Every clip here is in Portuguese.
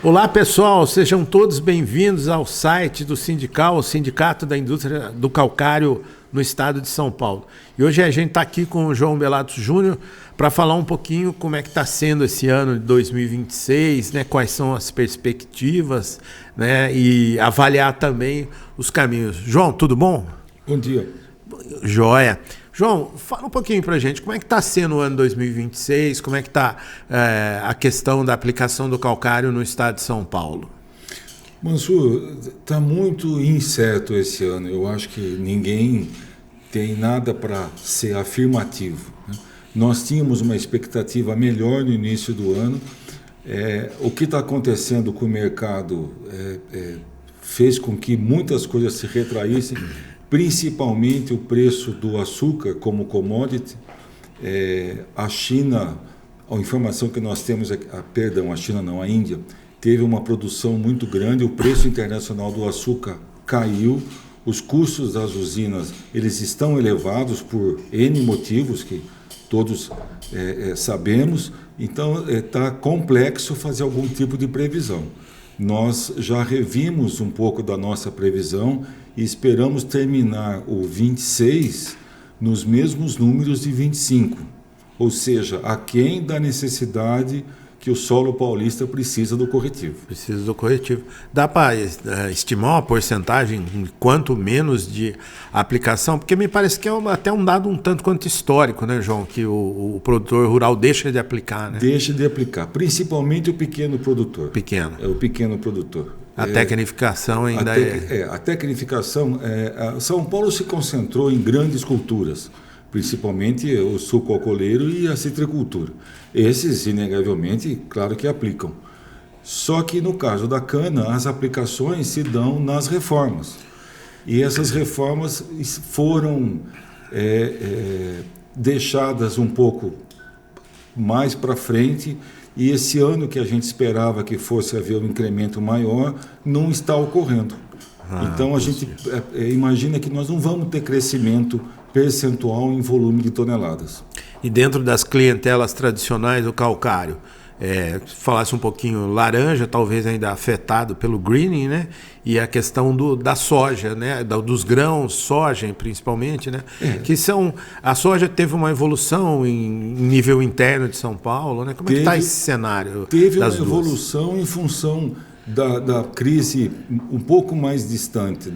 Olá pessoal, sejam todos bem-vindos ao site do Sindical, o Sindicato da Indústria do Calcário no estado de São Paulo. E hoje a gente está aqui com o João Belato Júnior para falar um pouquinho como é que está sendo esse ano de 2026, né, quais são as perspectivas, né, e avaliar também os caminhos. João, tudo bom? Bom dia. Joia. João, fala um pouquinho para a gente, como é que está sendo o ano 2026, como é que está a questão da aplicação do calcário no estado de São Paulo? Mansur, está muito incerto esse ano. Eu acho que ninguém tem nada para ser afirmativo, né? Nós tínhamos uma expectativa melhor no início do ano. O que está acontecendo com o mercado fez com que muitas coisas se retraíssem, principalmente o preço do açúcar como commodity. A China, a informação que nós temos é que, a China não, a Índia, teve uma produção muito grande, o preço internacional do açúcar caiu, os custos das usinas eles estão elevados por N motivos que todos sabemos, então está complexo fazer algum tipo de previsão. Nós já revimos um pouco da nossa previsão e esperamos terminar o 26 nos mesmos números de 25, ou seja, aquém da necessidade que o solo paulista precisa do corretivo. Precisa do corretivo. Dá para estimar uma porcentagem, quanto menos de aplicação? Porque me parece que é até um dado um tanto quanto histórico, né, João? Que o produtor rural deixa de aplicar, né? Deixa de aplicar, principalmente o pequeno produtor. Pequeno. É o pequeno produtor. A tecnificação ainda a tecnificação, São Paulo se concentrou em grandes culturas, principalmente o suco alcooleiro e a citricultura. Esses, inegavelmente, claro que aplicam. Só que no caso da cana, as aplicações se dão nas reformas. E essas reformas foram deixadas um pouco mais para frente, e esse ano que a gente esperava que fosse haver um incremento maior, não está ocorrendo. Então a gente imagina que nós não vamos ter crescimento percentual em volume de toneladas. E dentro das clientelas tradicionais do calcário, falasse um pouquinho laranja, talvez ainda afetado pelo greening, né? E a questão da soja, né? Dos grãos, soja principalmente, né? Que são, a soja teve uma evolução em nível interno de São Paulo, né? Como é que está esse cenário? Teve uma evolução em função da crise um pouco mais distante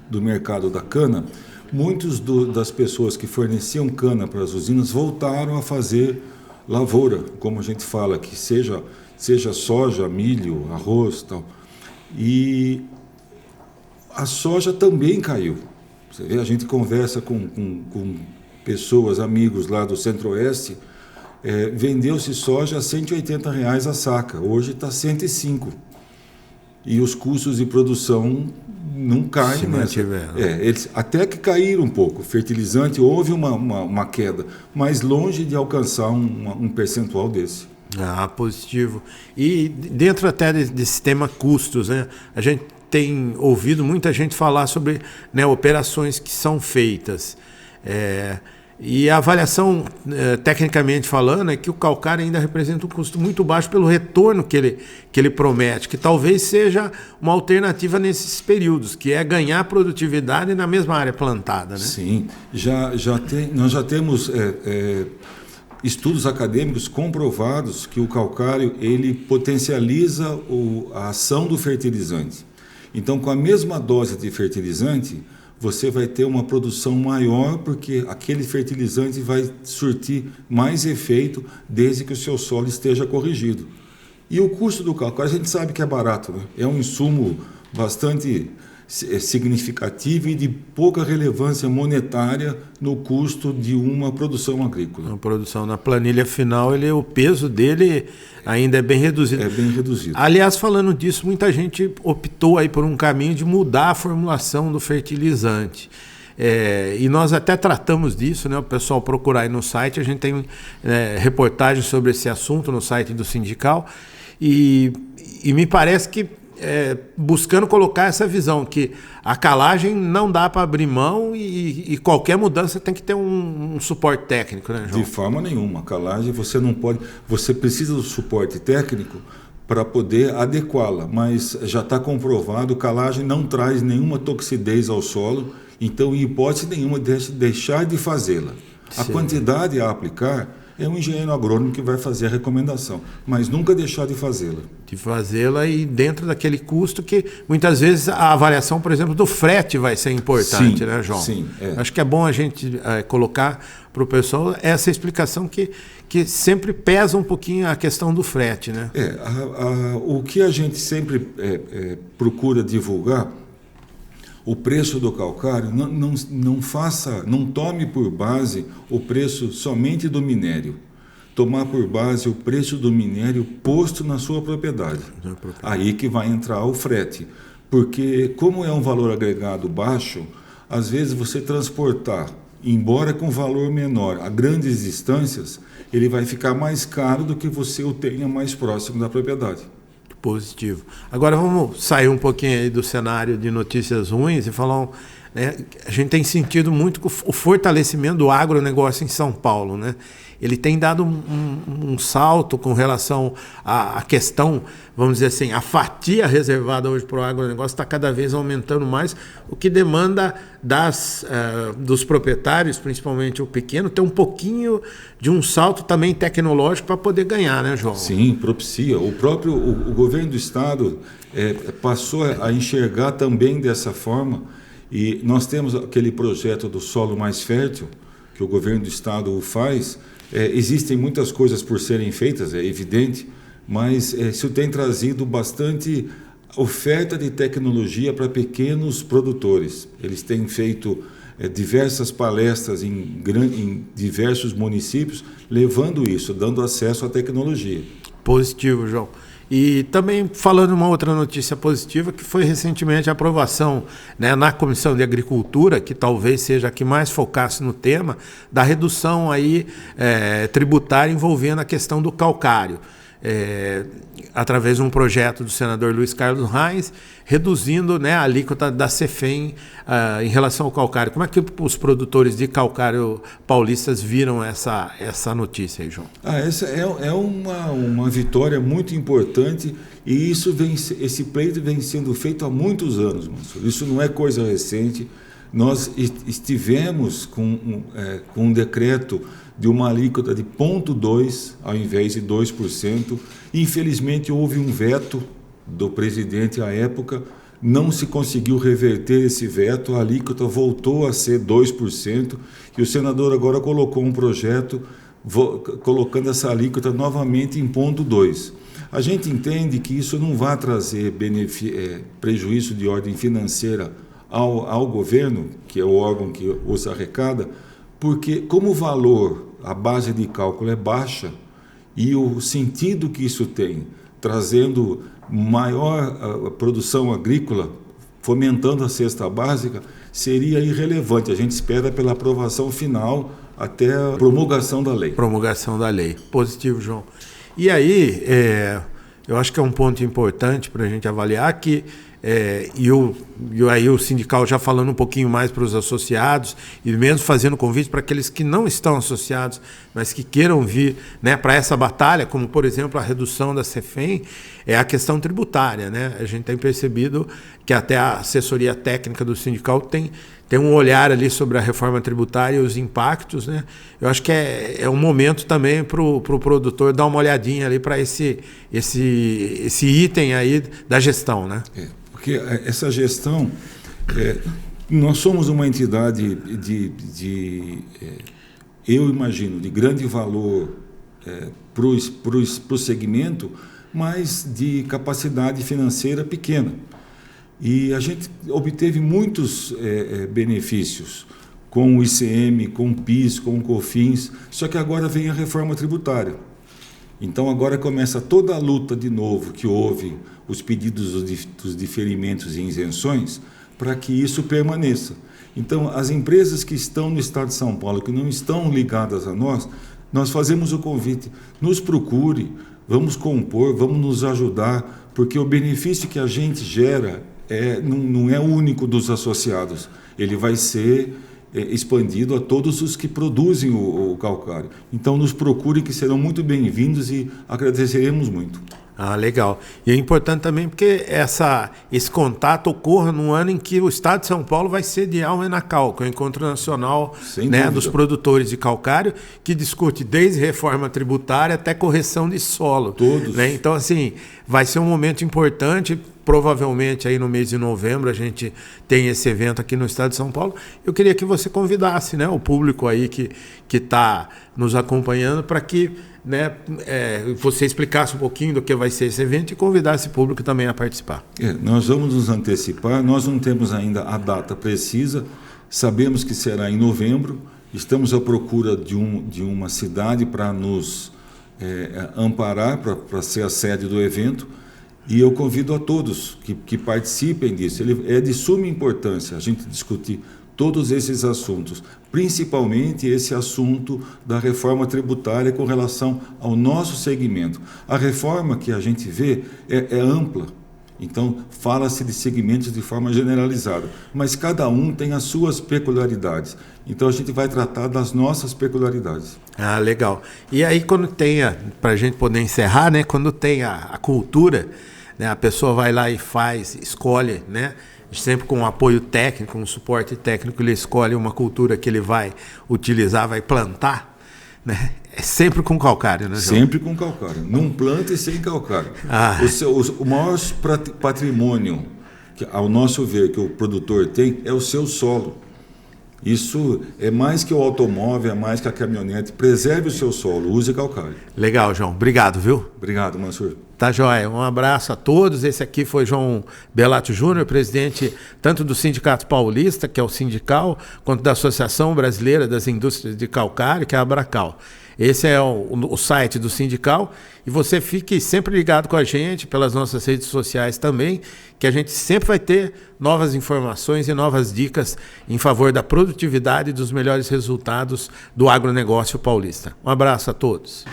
do mercado da cana. Muitos das pessoas que forneciam cana para as usinas voltaram a fazer lavoura, como a gente fala, que seja soja, milho, arroz, tal. E a soja também caiu. Você vê, a gente conversa com pessoas, amigos lá do Centro-Oeste, vendeu-se soja a R$180 a saca, hoje está 105. E os custos de produção não caem nessa. Eles até que caíram um pouco. Fertilizante, houve uma queda, mas longe de alcançar um percentual desse. Positivo. E dentro até desse tema custos, né? A gente tem ouvido muita gente falar sobre, né, operações que são feitas. E a avaliação, tecnicamente falando, é que o calcário ainda representa um custo muito baixo pelo retorno que ele promete, que talvez seja uma alternativa nesses períodos, que é ganhar produtividade na mesma área plantada, né? Sim, nós já temos estudos acadêmicos comprovados que o calcário ele potencializa a ação do fertilizante. Então, com a mesma dose de fertilizante, você vai ter uma produção maior, porque aquele fertilizante vai surtir mais efeito desde que o seu solo esteja corrigido. E o custo do calcário, a gente sabe que é barato, né? É um insumo bastante significativo e de pouca relevância monetária no custo de uma produção agrícola. A produção na planilha final, o peso dele ainda é bem reduzido. É bem reduzido. Aliás, falando disso, muita gente optou aí por um caminho de mudar a formulação do fertilizante. E nós até tratamos disso, né? O pessoal procurar aí no site, a gente tem reportagens sobre esse assunto no site do Sindical, e me parece que buscando colocar essa visão que a calagem não dá para abrir mão e qualquer mudança tem que ter um suporte técnico, né, João? De forma nenhuma. A calagem você não pode... Você precisa do suporte técnico para poder adequá-la, mas já está comprovado, calagem não traz nenhuma toxidez ao solo, então, em hipótese nenhuma, deixar de fazê-la. A quantidade a aplicar é um engenheiro agrônomo que vai fazer a recomendação, mas nunca deixar de fazê-la. De fazê-la e dentro daquele custo que muitas vezes a avaliação, por exemplo, do frete vai ser importante, sim, né, João? Sim. Acho que é bom a gente colocar para o pessoal essa explicação que sempre pesa um pouquinho a questão do frete, né? O que a gente sempre procura divulgar, o preço do calcário, não tome por base o preço somente do minério. Tomar por base o preço do minério posto na sua propriedade. Aí que vai entrar o frete. Porque, como é um valor agregado baixo, às vezes você transportar, embora com valor menor, a grandes distâncias, ele vai ficar mais caro do que você o tenha mais próximo da propriedade. Positivo. Agora vamos sair um pouquinho aí do cenário de notícias ruins e falar, né, a gente tem sentido muito o fortalecimento do agronegócio em São Paulo, né? Ele tem dado um salto com relação à questão, vamos dizer assim, a fatia reservada hoje para o agronegócio está cada vez aumentando mais, o que demanda dos proprietários, principalmente o pequeno, ter um pouquinho de um salto também tecnológico para poder ganhar, né, João? Sim, propicia. O governo do estado passou a enxergar também dessa forma, e nós temos aquele projeto do solo mais fértil, que o governo do estado faz. Existem muitas coisas por serem feitas, é evidente, mas isso tem trazido bastante oferta de tecnologia para pequenos produtores. Eles têm feito diversas palestras em diversos municípios, levando isso, dando acesso à tecnologia. Positivo, João. E também falando uma outra notícia positiva, que foi recentemente a aprovação, né, na Comissão de Agricultura, que talvez seja a que mais focasse no tema, da redução aí, tributária envolvendo a questão do calcário. Através de um projeto do senador Luiz Carlos Reis, reduzindo, né, a alíquota da CEFEM em relação ao calcário. Como é que os produtores de calcário paulistas viram essa notícia aí, João? Essa é uma vitória muito importante, e esse pleito vem sendo feito há muitos anos, Mansur. Isso não é coisa recente. Nós estivemos com um decreto de uma alíquota de 0,2% ao invés de 2%. Infelizmente, houve um veto do presidente à época, não se conseguiu reverter esse veto, a alíquota voltou a ser 2%, e o senador agora colocou um projeto colocando essa alíquota novamente em 0,2%. A gente entende que isso não vai trazer prejuízo de ordem financeira ao governo, que é o órgão que os arrecada, porque como o valor, a base de cálculo é baixa, e o sentido que isso tem, trazendo maior produção agrícola, fomentando a cesta básica, seria irrelevante. A gente espera pela aprovação final até a promulgação da lei. Promulgação da lei. Positivo, João. E aí, eu acho que é um ponto importante para a gente avaliar que aí o sindical já falando um pouquinho mais para os associados e mesmo fazendo convite para aqueles que não estão associados, mas que queiram vir, né, para essa batalha, como por exemplo a redução da CEFEM, é a questão tributária, né? A gente tem percebido que até a assessoria técnica do sindical tem um olhar ali sobre a reforma tributária e os impactos, né? Eu acho que é um momento também para o produtor dar uma olhadinha ali para esse item aí da gestão, né? Porque essa gestão, nós somos uma entidade eu imagino, de grande valor para o segmento, mas de capacidade financeira pequena. E a gente obteve muitos benefícios com o ICM, com o PIS, com o COFINS, só que agora vem a reforma tributária. Então agora começa toda a luta de novo que houve, os pedidos dos diferimentos e isenções, para que isso permaneça. Então as empresas que estão no estado de São Paulo, que não estão ligadas a nós fazemos o convite, nos procure, vamos compor, vamos nos ajudar, porque o benefício que a gente gera não é único dos associados, ele vai ser expandido a todos os que produzem o calcário. Então nos procurem, que serão muito bem-vindos, e agradeceremos muito. Ah, legal. E é importante também porque esse contato ocorra num ano em que o Estado de São Paulo vai sediar o ENACAL, que é o Encontro Nacional, né, dos Produtores de Calcário, que discute desde reforma tributária até correção de solo. Todos. Né? Então, assim, vai ser um momento importante. Provavelmente aí no mês de novembro a gente tem esse evento aqui no Estado de São Paulo. Eu queria que você convidasse, né, o público aí que está nos acompanhando para que, né, você explicasse um pouquinho do que vai ser esse evento e convidar esse público também a participar. Nós vamos nos antecipar, nós não temos ainda a data precisa, sabemos que será em novembro, estamos à procura de uma cidade para nos amparar, para ser a sede do evento, e eu convido a todos que participem disso. É de suma importância a gente discutir todos esses assuntos, principalmente esse assunto da reforma tributária com relação ao nosso segmento. A reforma que a gente vê é ampla, então fala-se de segmentos de forma generalizada, mas cada um tem as suas peculiaridades. Então a gente vai tratar das nossas peculiaridades. Ah, legal. E aí quando tenha, para a gente poder encerrar, né, quando tem a cultura, né, a pessoa vai lá e escolhe, né, sempre com um apoio técnico, um suporte técnico, ele escolhe uma cultura que ele vai utilizar, vai plantar, né? É sempre com calcário, né, João? Sempre com calcário. Não planta e sem calcário. O maior patrimônio, ao nosso ver, que o produtor tem, é o seu solo. Isso é mais que o automóvel, é mais que a caminhonete. Preserve o seu solo, use calcário. Legal, João. Obrigado, viu? Obrigado, Mansur. Tá joia. Um abraço a todos. Esse aqui foi João Belato Júnior, presidente tanto do Sindicato Paulista, que é o Sindical, quanto da Associação Brasileira das Indústrias de Calcário, que é a Abracal. Esse é o site do Sindical, e você fique sempre ligado com a gente pelas nossas redes sociais também, que a gente sempre vai ter novas informações e novas dicas em favor da produtividade e dos melhores resultados do agronegócio paulista. Um abraço a todos.